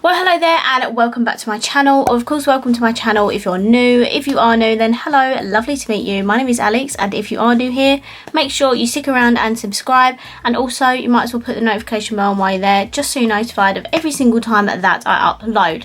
Well, hello there and welcome back to my channel. Of course, welcome to my channel if you're new. If you are new, then hello, lovely to meet you. My name is Alex, and if you are new here, make sure you stick around and subscribe. And also, you might as well put the notification bell on while you're there, just so you're notified of every single time that I upload.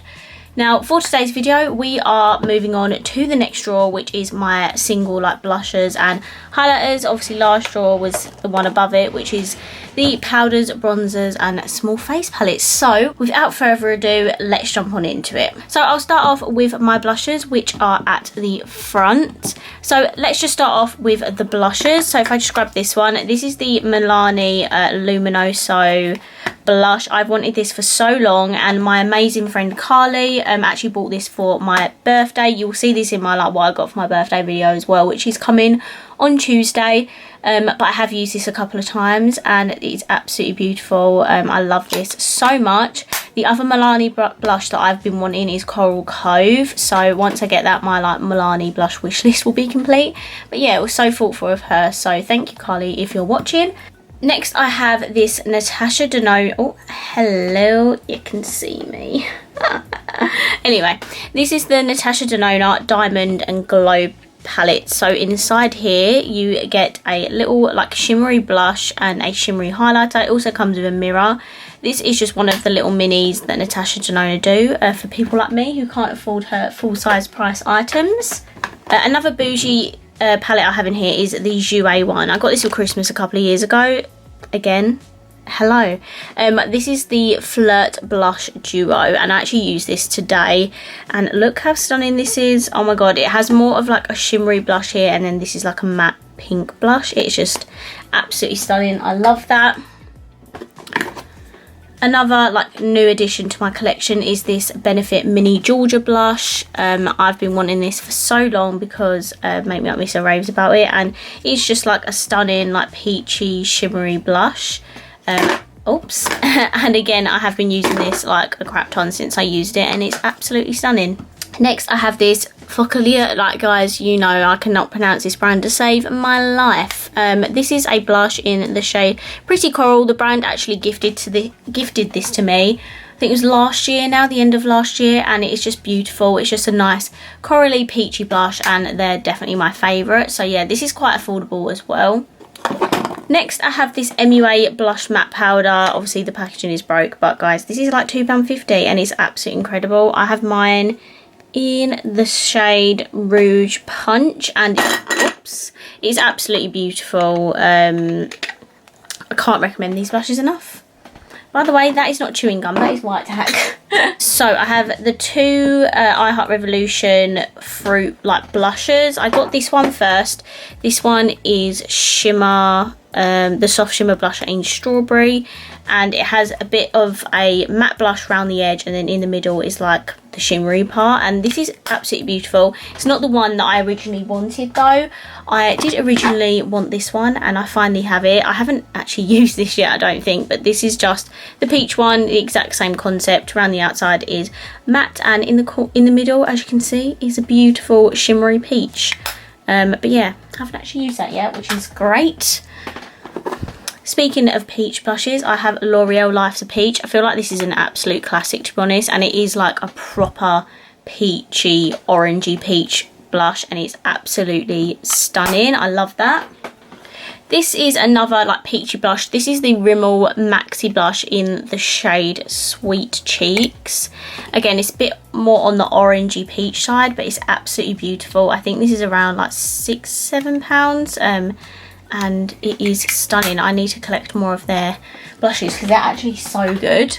Now, for today's video, we are moving on to the next drawer, which is my single like blushes and highlighters. Obviously, last drawer was the one above it, which is the powders, bronzers and small face palettes. So without further ado, let's jump on into it. So I'll start off with my blushes, which are at the front. So let's just start off with the blushes. So if I just grab this one, this is the Milani Luminoso blush. I've wanted this for so long, and my amazing friend Carly actually bought this for my birthday. You'll see this in my like what I got for my birthday video as well, which is coming on Tuesday. But I have used this a couple of times and it's absolutely beautiful. I love this so much. The other Milani blush that I've been wanting is Coral Cove. So once I get that, my like Milani blush wish list will be complete. But yeah, it was so thoughtful of her. So thank you, Carly, if you're watching. Next, I have this Natasha Denona. Oh, hello, you can see me. Anyway, this is the Natasha Denona Diamond and Glow palette. So inside here you get a little like shimmery blush and a shimmery highlighter. It also comes with a mirror. This is just one of the little minis that Natasha Denona do for people like me who can't afford her full-size price items. Another bougie palette I have in here is the Jouer one. I got this for Christmas a couple of years ago. Again, hello. This is the Flirt Blush Duo, and I actually used this today, and look how stunning this is. Oh my god, it has more of like a shimmery blush here, and then this is like a matte pink blush. It's just absolutely stunning. I love that. Another like new addition to my collection is this Benefit Mini Georgia blush. I've been wanting this for so long because Make Me Up Me So raves about it, and it's just like a stunning like peachy shimmery blush. Oops. And again, I have been using this like a crap ton since I used it, and it's absolutely stunning. Next, I have this Focaccia. Like, guys, you know I cannot pronounce this brand to save my life. This is a blush in the shade Pretty Coral. The brand actually gifted this to me. I think it was last year now, the end of last year, and it is just beautiful. It's just a nice corally peachy blush, and they're definitely my favourite. So yeah, this is quite affordable as well. Next, I have this MUA Blush Matte Powder. Obviously, the packaging is broke, but guys, this is like £2.50 and it's absolutely incredible. I have mine in the shade Rouge Punch, and oops, it's absolutely beautiful. I can't recommend these blushes enough. By the way, that is not chewing gum, that is white tack. So I have the two I Heart Revolution Fruit like blushes. I got this one first. This one is Shimmer, the soft shimmer blusher in Strawberry, and it has a bit of a matte blush around the edge, and then in the middle is like the shimmery part, and this is absolutely beautiful. It's not the one that I originally wanted though. I did originally want this one, and I finally have it. I haven't actually used this yet, I don't think, but this is just the peach one, the exact same concept. Around the outside is matte, and in the middle, as you can see, is a beautiful shimmery peach. But yeah, I haven't actually used that yet, which is great. Speaking of peach blushes, I have L'Oreal Life's a Peach. I feel like this is an absolute classic, to be honest, and it is like a proper peachy, orangey peach blush, and it's absolutely stunning. I love that. This is another like peachy blush. This is the Rimmel Maxi blush in the shade Sweet Cheeks. Again, it's a bit more on the orangey peach side, but it's absolutely beautiful. I think this is around like £6–7. And it is stunning. I need to collect more of their blushes because they're actually so good.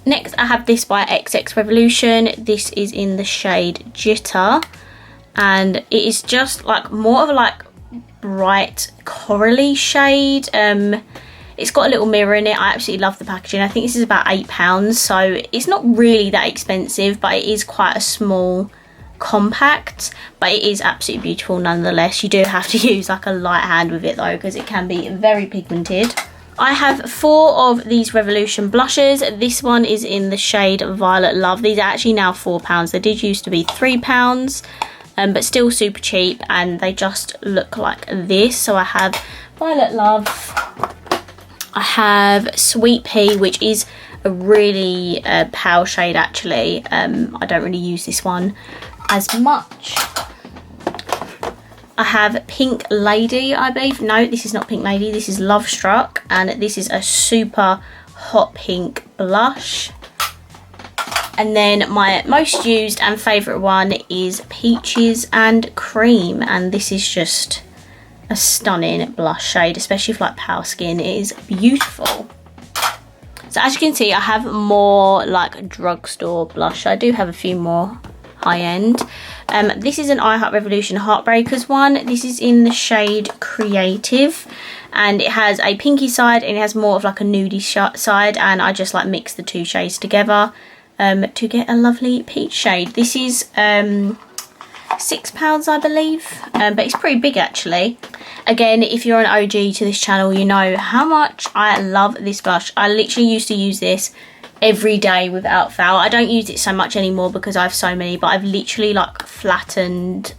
Next, I have this by XX Revolution. This is in the shade Jitter, and it is just like more of a like bright corally shade. It's got a little mirror in it. I absolutely love the packaging. I think this is about £8, so it's not really that expensive, but it is quite a small compact, but it is absolutely beautiful nonetheless. You do have to use like a light hand with it though, because it can be very pigmented. I have 4 of these Revolution blushes. This one is in the shade Violet Love. These are actually now £4. They did used to be £3, but still super cheap, and they just look like this. So I have Violet Love, I have Sweet Pea, which is a really pale shade actually. I don't really use this one as much. I have Pink Lady, I believe. No, this is not Pink Lady, this is Love Struck, and this is a super hot pink blush. And then my most used and favourite one is Peaches and Cream, and this is just a stunning blush shade, especially for like pale skin. It is beautiful. So as you can see, I have more like drugstore blush. I do have a few more high-end. This is an I Heart Revolution Heartbreakers one. This is in the shade Creative, and it has a pinky side and it has more of like a nudie side, and I just like mix the two shades together to get a lovely peach shade. This is £6 I believe, but it's pretty big actually. Again, if you're an OG to this channel, you know how much I love this blush. I literally used to use this every day without fail. I don't use it so much anymore because I have so many, but I've literally like flattened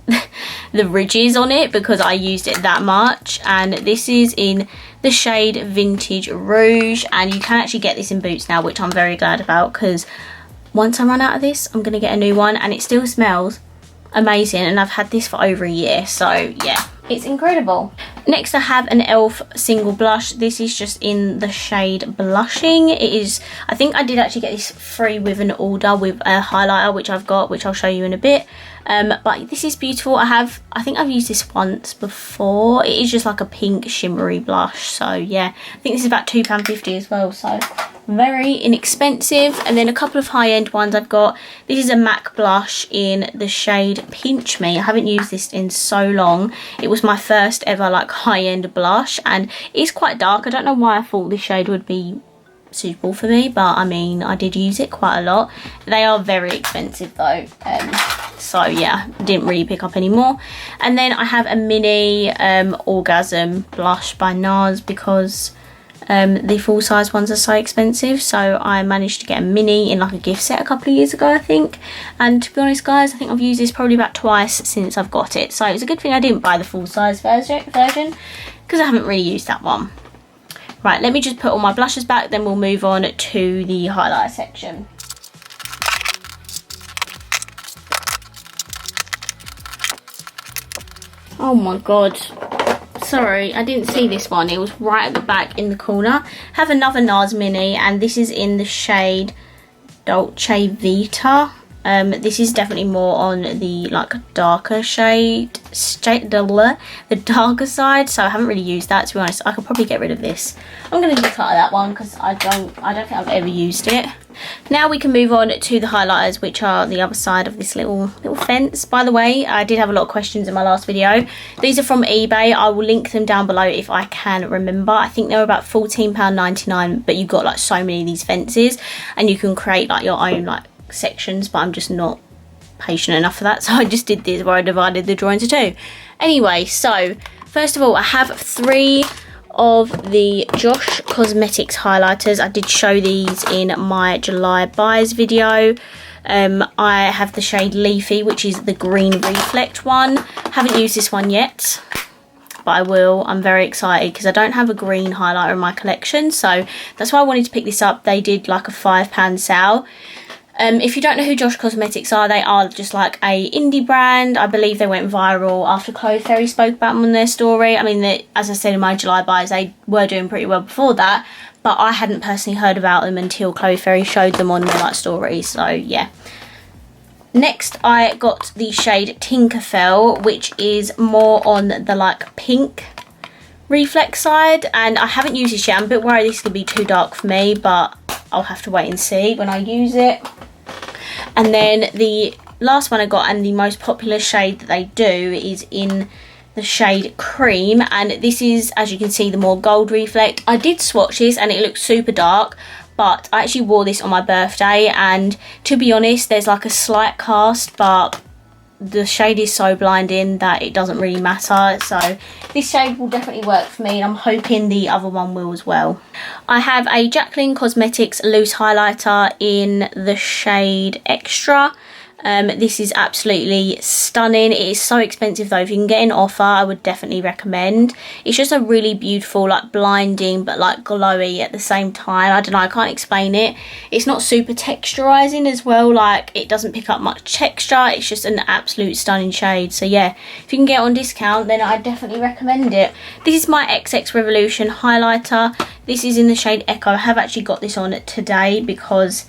the ridges on it because I used it that much. And this is in the shade Vintage Rouge, and you can actually get this in Boots now, which I'm very glad about, because once I run out of this, I'm gonna get a new one, and it still smells amazing, and I've had this for over a year, so yeah, it's incredible. Next I have an e.l.f. single blush. This is just in the shade Blushing. It is, I think I did actually get this free with an order with a highlighter, which I've got, which I'll show you in a bit. But this is beautiful. I think I've used this once before. It is just like a pink shimmery blush, so yeah, I think this is about £2.50 as well, so very inexpensive. And then a couple of high-end ones I've got. This is a MAC blush in the shade Pinch Me. I haven't used this in so long. It was my first ever like high-end blush, and it's quite dark. I don't know why I thought this shade would be suitable for me, but I mean, I did use it quite a lot. They are very expensive though, so yeah, didn't really pick up any more. And then I have a mini Orgasm blush by Nars, because the full size ones are so expensive, so I managed to get a mini in like a gift set a couple of years ago I think, and to be honest guys, I think I've used this probably about twice since I've got it, so it's a good thing I didn't buy the full size version because I haven't really used that one. Right, let me just put all my blushes back, then we'll move on to the highlighter section. Oh my god, sorry, I didn't see this one. It was right at the back in the corner. I have another NARS mini, and this is in the shade Dolce Vita. This is definitely more on the like darker shade, the darker side, so I haven't really used that, to be honest. I could probably get rid of this. I'm going to declutter that one because I don't think I've ever used it. Now we can move on to the highlighters, which are the other side of this little fence. By the way, I did have a lot of questions in my last video. These are from eBay. I will link them down below if I can remember. I think they were about £14.99, but you've got like so many of these fences, and you can create like your own like sections, but I'm just not patient enough for that, so I just did this where I divided the drawer into two. Anyway, so first of all, I have 3 of the Josh Cosmetics highlighters. I did show these in my July buys video. I have the shade Leafy, which is the green reflect one. Haven't used this one yet, but I will. I'm very excited because I don't have a green highlighter in my collection, so that's why I wanted to pick this up. They did like a £5 sale. If you don't know who Josh Cosmetics are, they are just like a indie brand. I believe they went viral after Chloe Ferry spoke about them on their story. I mean, as I said in my July buys, they were doing pretty well before that, but I hadn't personally heard about them until Chloe Ferry showed them on their like stories, so yeah. Next, I got the shade Tinkerfell, which is more on the like pink reflex side, and I haven't used this yet. I'm a bit worried this could be too dark for me, but I'll have to wait and see when I use it. And then the last one I got, and the most popular shade that they do, is in the shade Cream, and this is, as you can see, the more gold reflect. I did swatch this and it looks super dark, but I actually wore this on my birthday, and to be honest, there's like a slight cast, but the shade is so blinding that it doesn't really matter, so this shade will definitely work for me, and I'm hoping the other one will as well. I have a Jaclyn Cosmetics loose highlighter in the shade Extra. This is absolutely stunning. It is so expensive though. If you can get an offer, I would definitely recommend. It's just a really beautiful, like blinding but like glowy at the same time. I don't know, I can't explain it. It's not super texturizing as well, like it doesn't pick up much texture. It's just an absolute stunning shade. So yeah, if you can get it on discount, then I definitely recommend it. This is my XX Revolution highlighter. This is in the shade Echo. I have actually got this on today because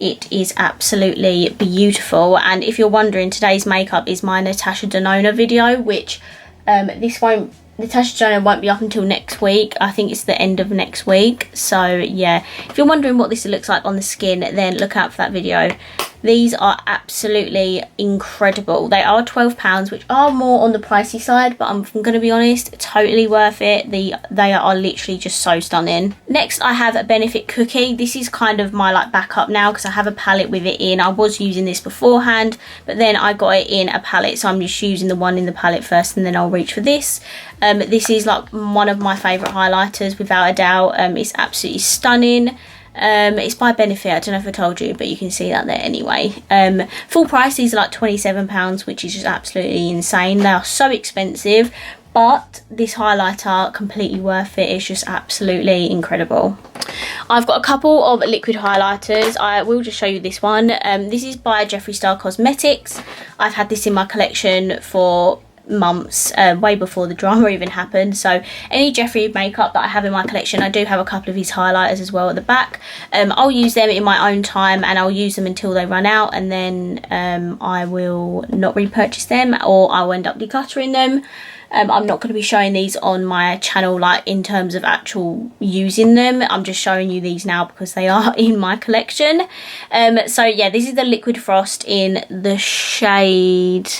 it is absolutely beautiful. And if you're wondering, today's makeup is my Natasha Denona video, which Natasha Denona won't be up until next week. I think it's the end of next week. So yeah, if you're wondering what this looks like on the skin, then look out for that video. These are absolutely incredible. They are £12, which are more on the pricey side, but I'm going to be honest, totally worth it. They are literally just so stunning. Next, I have a Benefit Cookie. This is kind of my like backup now because I have a palette with it in. I was using this beforehand, but then I got it in a palette, so I'm just using the one in the palette first, and then I'll reach for this. This is like one of my favourite highlighters without a doubt. It's absolutely stunning. It's by Benefit. I don't know if I told you, but you can see that there anyway. Full price, these are like £27, which is just absolutely insane. They are so expensive, but this highlighter, completely worth it. It's just absolutely incredible. I've got a couple of liquid highlighters. I will just show you this one. This is by Jeffree Star Cosmetics. I've had this in my collection for months, way before the drama even happened. So any Jeffree makeup that I have in my collection, I do have a couple of his highlighters as well at the back. I'll use them in my own time, and I'll use them until they run out, and then I will not repurchase them, or I'll end up decluttering them. I'm not going to be showing these on my channel like in terms of actual using them. I'm just showing you these now because they are in my collection. So yeah, this is the Liquid Frost in the shade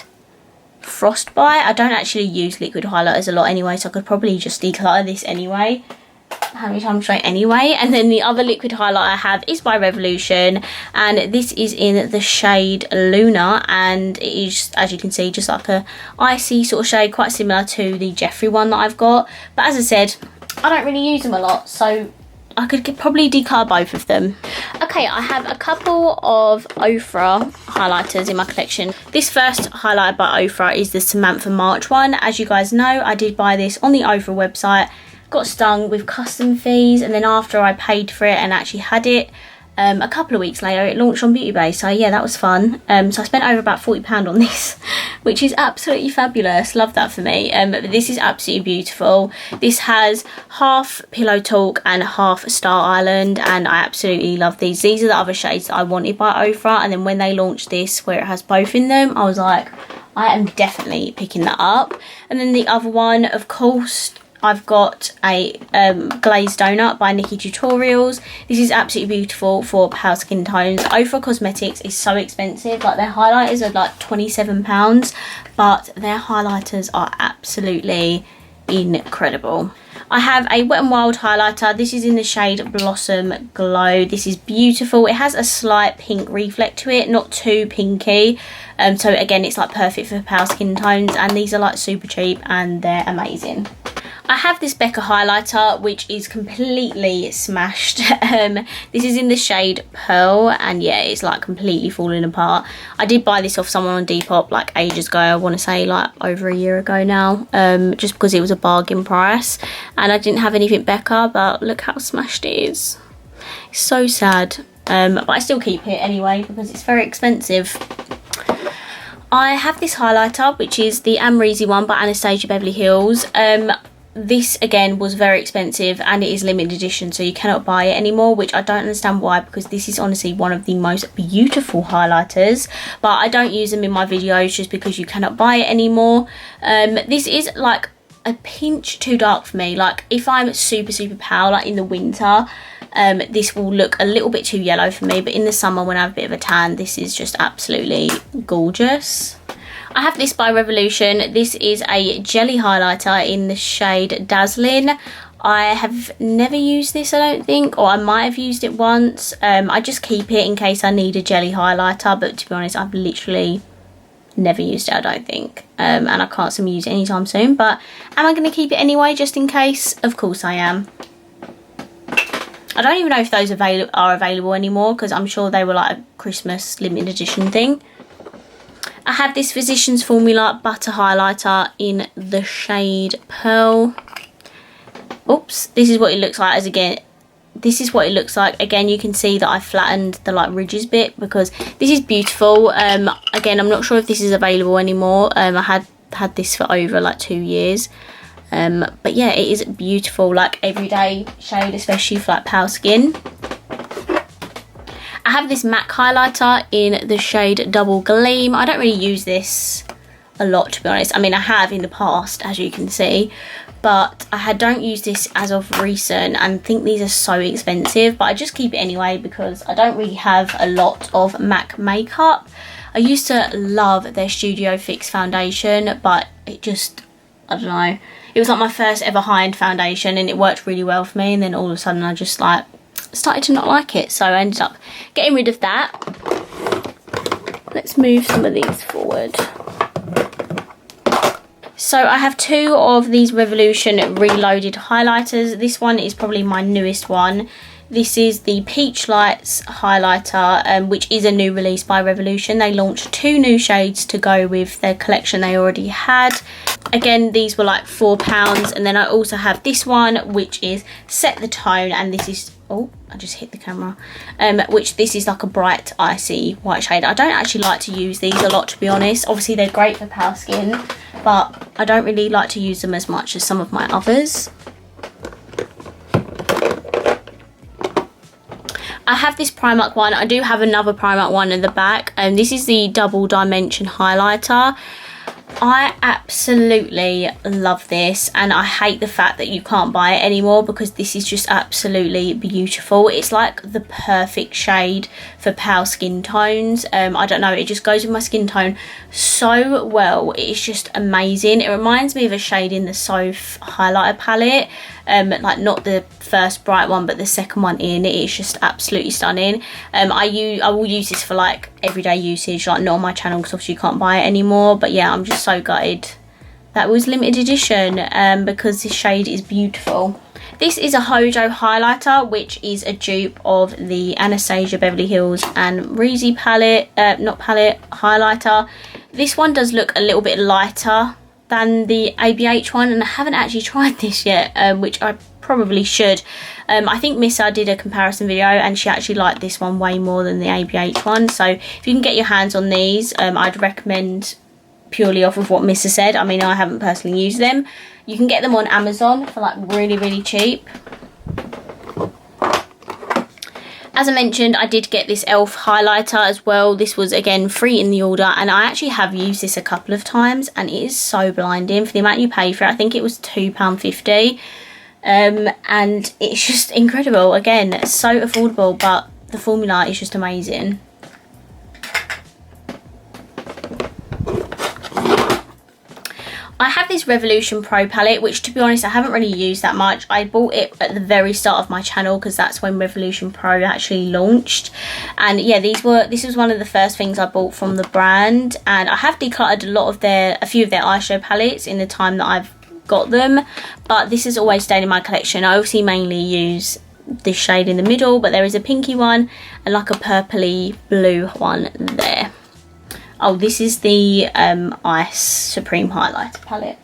Frostbite. I don't actually use liquid highlighters a lot anyway, so I could probably just declutter this anyway. How many times should I anyway? And then the other liquid highlight I have is by Revolution, and this is in the shade Luna, and it is, as you can see, just like a icy sort of shade, quite similar to the Jeffree one that I've got. But as I said, I don't really use them a lot, so I could probably declutter both of them. Okay, I have a couple of Ofra highlighters in my collection. This first highlighter by Ofra is the Samantha March one. As you guys know, I did buy this on the Ofra website, got stung with custom fees, and then after I paid for it and actually had it, a couple of weeks later it launched on Beauty Bay. So yeah, that was fun. So I spent over about £40 on this, which is absolutely fabulous. Love that for me. But this is absolutely beautiful. This has half Pillow Talk and half Star Island, and I absolutely love these. These are the other shades that I wanted by Ofra, and then when they launched this where it has both in them, I was like, I am definitely picking that up. And then the other one, of course, I've got a glazed donut by Nikki Tutorials. This is absolutely beautiful for pale skin tones. Ofra Cosmetics is so expensive. Like, their highlighters are like £27, but their highlighters are absolutely incredible. I have a Wet n Wild highlighter. This is in the shade Blossom Glow. This is beautiful. It has a slight pink reflect to it, not too pinky. So again, it's like perfect for pale skin tones, and these are like super cheap and they're amazing. I have this Becca highlighter, which is completely smashed. This is in the shade Pearl, and yeah, it's like completely falling apart. I did buy this off someone on Depop like ages ago. I want to say like over a year ago now, just because it was a bargain price, and I didn't have anything Becca, but look how smashed it is. It's so sad, but I still keep it anyway because it's very expensive. I have this highlighter, which is the Amrezy one by Anastasia Beverly Hills. This again was very expensive, and it is limited edition, so you cannot buy it anymore, which I don't understand why, because this is honestly one of the most beautiful highlighters, but I don't use them in my videos just because you cannot buy it anymore. This is like a pinch too dark for me. Like, if I'm super pale, like in the winter, this will look a little bit too yellow for me, but in the summer when I have a bit of a tan, this is just absolutely gorgeous. I have this by Revolution. This is a jelly highlighter in the shade Dazzling. I have never used this, I don't think, or I might have used it once. I just keep it in case I need a jelly highlighter, but to be honest, I've literally never used it, I don't think. And I can't see me use it anytime soon, but am I going to keep it anyway, just in case? Of course I am. I don't even know if those are available anymore, because I'm sure they were like a Christmas limited edition thing. I have this Physicians Formula Butter Highlighter in the shade Pearl. Oops, this is what it looks like. This is what it looks like. Again, you can see that I flattened the like ridges bit because this is beautiful. Again, I'm not sure if this is available anymore. I had this for over like 2 years. But yeah, it is beautiful, like everyday shade, especially for like pale skin. I have this MAC highlighter in the shade Double Gleam. I don't really use this a lot, to be honest. I mean, I have in the past, as you can see, but I don't use this as of recent and think these are so expensive, but I just keep it anyway because I don't really have a lot of MAC makeup. I used to love their Studio Fix foundation, but it just, I don't know. It was like my first ever high-end foundation and it worked really well for me, and then all of a sudden I just like started to not like it, so I ended up getting rid of that. Let's move some of these forward. So I have 2 of these Revolution Reloaded highlighters. This one is probably my newest one. This is the Peach Lights highlighter, which is a new release by Revolution. They launched 2 new shades to go with their collection they already had. Again, these were like £4, and then I also have this one, which is Set the Tone, and this is, oh, I just hit the camera, which this is like a bright icy white shade. I don't actually like to use these a lot, to be honest. Obviously they're great for pale skin, but I don't really like to use them as much as some of my others. I have this Primark one. I do have another Primark one in the back, and this is the Double Dimension highlighter. I absolutely love this, and I hate the fact that you can't buy it anymore because this is just absolutely beautiful. It's like the perfect shade for pale skin tones. I don't know, it just goes with my skin tone so well. It's just amazing. It reminds me of a shade in the Soph highlighter palette, like not the first bright one but the second one in. It is just absolutely stunning. I will use this for like everyday usage, like not on my channel because obviously you can't buy it anymore, but yeah, I'm just so gutted that was limited edition because this shade is beautiful. This is a Hojo highlighter, which is a dupe of the Anastasia Beverly Hills and Reezy palette, highlighter. This one does look a little bit lighter than the ABH one, and I haven't actually tried this yet, which I probably should. I think Missa did a comparison video and she actually liked this one way more than the ABH one, so if you can get your hands on these, I'd recommend, purely off of what Missa said. I mean, I haven't personally used them. You can get them on Amazon for like really cheap. As I mentioned, I did get this e.l.f. highlighter as well. This was, again, free in the order, and I actually have used this a couple of times, and it is so blinding for the amount you pay for it. I think it was £2.50, and it's just incredible. Again, so affordable, but the formula is just amazing. I have this Revolution Pro palette, which, to be honest, I haven't really used that much. I bought it at the very start of my channel because that's when Revolution Pro actually launched. And yeah, this was one of the first things I bought from the brand. And I have decluttered a few of their eyeshadow palettes in the time that I've got them. But this has always stayed in my collection. I obviously mainly use this shade in the middle, but there is a pinky one and like a purpley blue one there. Oh, this is the Ice Supreme Highlighter palette.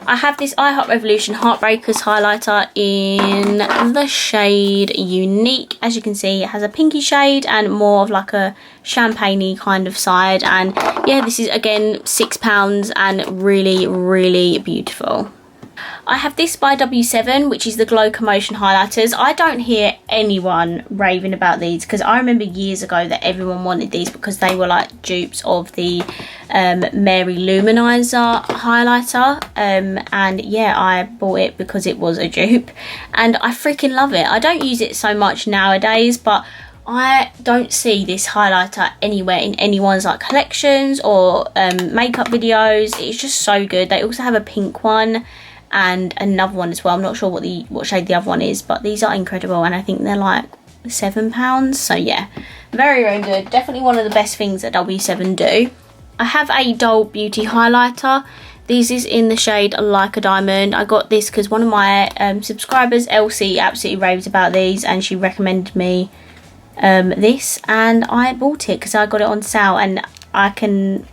I have this I Heart Revolution Heartbreakers highlighter in the shade Unique. As you can see, it has a pinky shade and more of like a champagne-y kind of side. And yeah, this is, again, £6 and really beautiful. I have this by W7, which is the Glow Commotion highlighters. I don't hear anyone raving about these because I remember years ago that everyone wanted these because they were like dupes of the Mary Luminizer highlighter. And yeah, I bought it because it was a dupe and I freaking love it. I don't use it so much nowadays, but I don't see this highlighter anywhere in anyone's like collections or makeup videos. It's just so good. They also have a pink one and another one as well. I'm not sure what shade the other one is, but these are incredible and I think they're like £7. So yeah, very good. Definitely one of the best things that W7 do. I have a Doll Beauty highlighter. This is in the shade Like a Diamond. I got this because one of my subscribers, Elsie, absolutely raves about these and she recommended me this, and I bought it because I got it on sale, and I can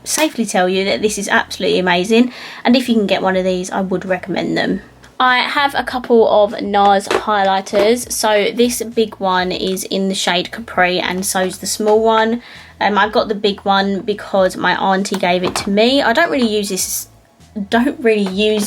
safely tell you that this is absolutely amazing, and if you can get one of these, I would recommend them. I have a couple of Nars highlighters. So this big one is in the shade Capri, and so's the small one. I got the big one because my auntie gave it to me. I don't really use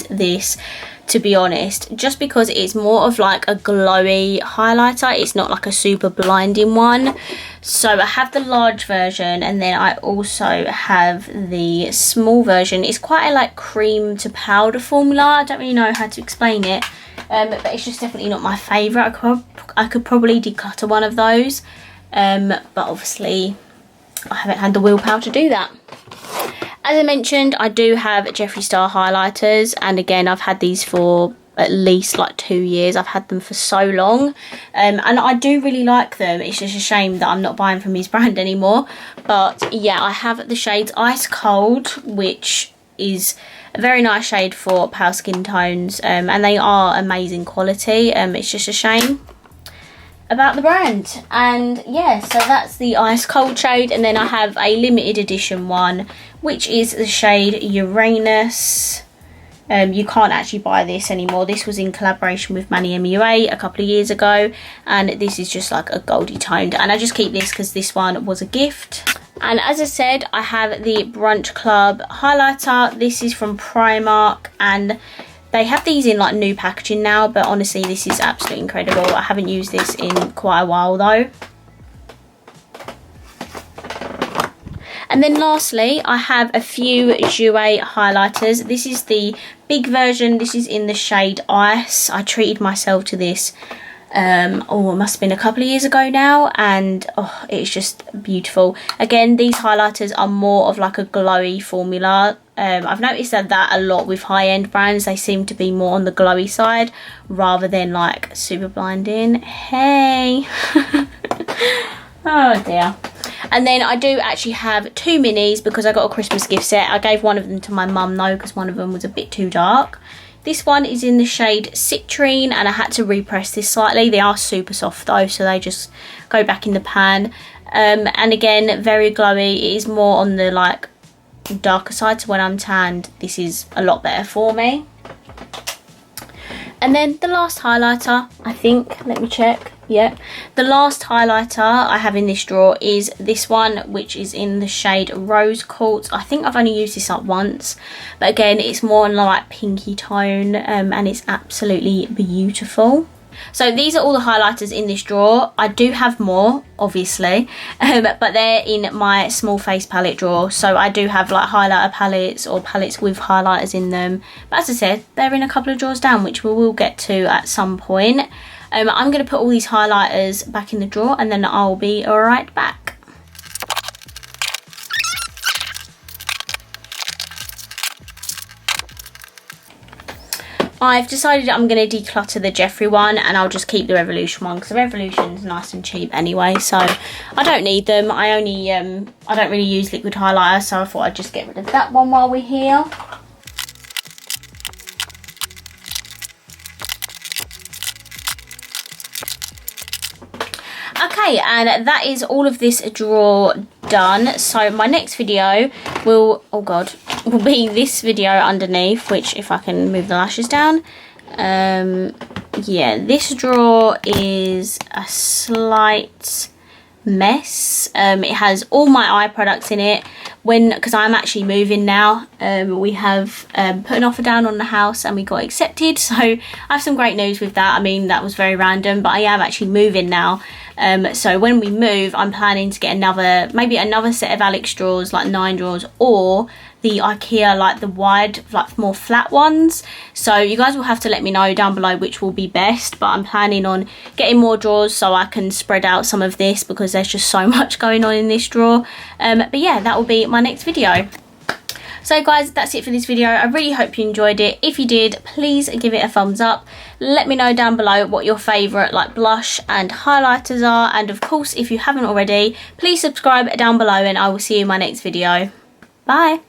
this to be honest, just because it's more of like a glowy highlighter. It's not like a super blinding one. So I have the large version, and then I also have the small version. It's quite a like cream to powder formula. I don't really know how to explain it, but it's just definitely not my favourite. I could probably declutter one of those, but obviously I haven't had the willpower to do that. As I mentioned, I do have Jeffree Star highlighters, and again, I've had these for at least like 2 years. I've had them for so long, and I do really like them. It's just a shame that I'm not buying from his brand anymore. But yeah, I have the shades Ice Cold, which is a very nice shade for pale skin tones, and they are amazing quality. It's just a shame about the brand. And yeah, so that's the Ice Cold shade, and then I have a limited edition one, which is the shade Uranus. You can't actually buy this anymore. This was in collaboration with Manny MUA a couple of years ago, and this is just like a goldy toned, and I just keep this because this one was a gift. And as I said, I have the Brunch Club highlighter. This is from Primark, and they have these in like new packaging now, but honestly this is absolutely incredible. I haven't used this in quite a while though. And then lastly, I have a few Jouer highlighters. This is the big version. This is in the shade Ice. I treated myself to this, it must have been a couple of years ago now, and oh, it's just beautiful. Again, these highlighters are more of like a glowy formula. I've noticed that a lot with high-end brands. They seem to be more on the glowy side rather than like super blinding. Hey. Oh dear. And then I do actually have 2 minis because I got a Christmas gift set. I gave one of them to my mum though because one of them was a bit too dark. This one is in the shade Citrine, and I had to repress this slightly. They are super soft though, so they just go back in the pan. And again, very glowy. It is more on the like darker side, so when I'm tanned, this is a lot better for me. And then the last highlighter, I think, let me check. Yeah, the last highlighter I have in this drawer is this one, which is in the shade Rose Quartz. I think I've only used this up once, but again, it's more on like pinky tone, and it's absolutely beautiful. So these are all the highlighters in this drawer. I do have more, obviously, but they're in my small face palette drawer. So I do have like highlighter palettes or palettes with highlighters in them. But as I said, they're in a couple of drawers down, which we will get to at some point. I'm going to put all these highlighters back in the drawer, and then I'll be right back. I've decided I'm going to declutter the Jeffree one, and I'll just keep the Revolution one because the Revolution's nice and cheap anyway, so I don't need them. I don't really use liquid highlighter, so I thought I'd just get rid of that one while we're here. Okay, and that is all of this drawer done. So my next video will, will be this video underneath, which if I can move the lashes down. Yeah, this drawer is a slight mess. It has all my eye products in it. Because I'm actually moving now, we have put an offer down on the house and we got accepted, so I have some great news with that. I mean, that was very random, but I am actually moving now. So when we move, I'm planning to get maybe another set of Alex drawers, like 9 drawers, or the IKEA, like the wide, like more flat ones. So you guys will have to let me know down below which will be best, but I'm planning on getting more drawers so I can spread out some of this because there's just so much going on in this drawer. But yeah, that will be my next video. So guys, that's it for this video. I really hope you enjoyed it. If you did, please give it a thumbs up. Let me know down below what your favourite like blush and highlighters are, and of course if you haven't already, please subscribe down below, and I will see you in my next video. Bye.